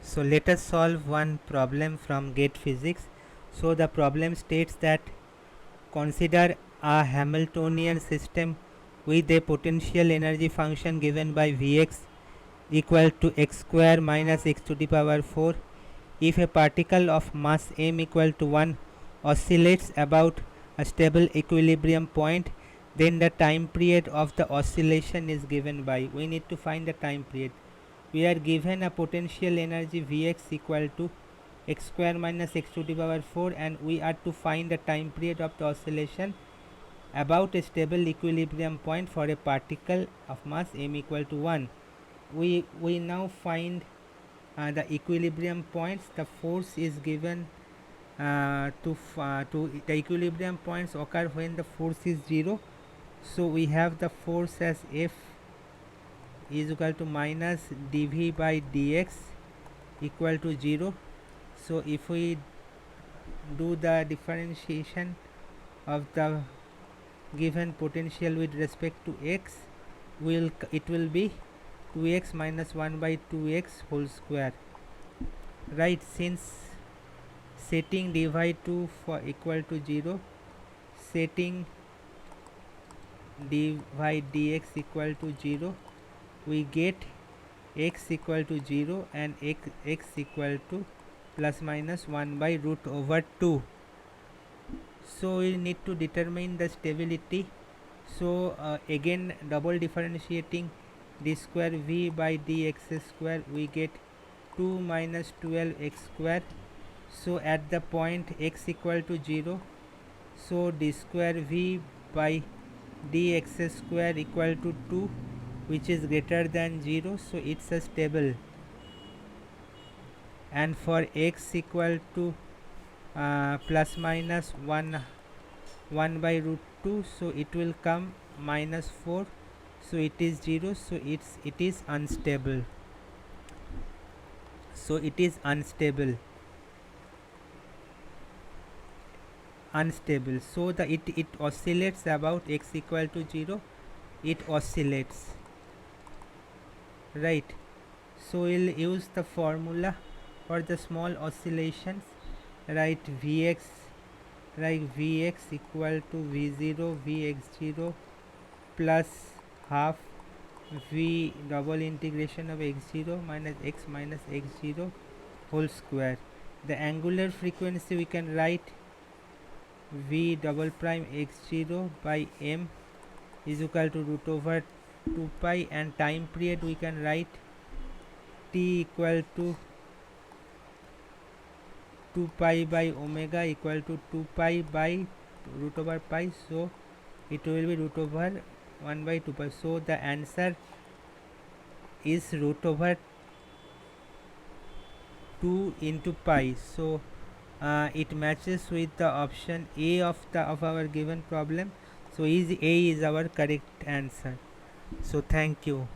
So let us solve one problem from GATE physics. So the problem states that consider a Hamiltonian system with a potential energy function given by Vx equal to x square minus x to the power 4 if a particle of mass m equal to 1 oscillates about a stable equilibrium point, then the time period of the oscillation is given by. We need to find the time period. We are given a potential energy Vx equal to x square minus x to the power 4 and we are to find the time period of the oscillation about a stable equilibrium point for a particle of mass m equal to 1. We now find the equilibrium points. The force is given to the equilibrium points occur when the force is 0. So we have the force as F is equal to minus dv by dx equal to 0. So if we do the differentiation of the given potential with respect to x, it will be 2x minus 1 by 2x whole square, right? Since setting dy 2 for equal to 0, setting dy dx equal to 0, we get x equal to 0 and x equal to plus minus 1 by root over 2. So we need to determine the stability. So again double differentiating d square v by dx square, we get 2 minus 12x square. So at the point x equal to 0, so d square v by dx square equal to 2, which is greater than 0, so it's a stable. And for x equal to plus minus 1 by root 2, so it will come minus 4, so it is 0, so it is unstable. So it is unstable. So it oscillates about x equal to 0, it oscillates, right? So we'll use the formula for the small oscillations, right? Vx equal to v0 vx0 plus half v double integration of x0 minus x0 whole square. The angular frequency we can write v double prime x0 by m is equal to root over 2 pi, and time period we can write t equal to 2 pi by omega equal to 2 pi by root over pi, so it will be root over 1 by 2 pi. So the answer is root over 2 into pi. So it matches with the option A of our given problem. So A is our correct answer. So thank you.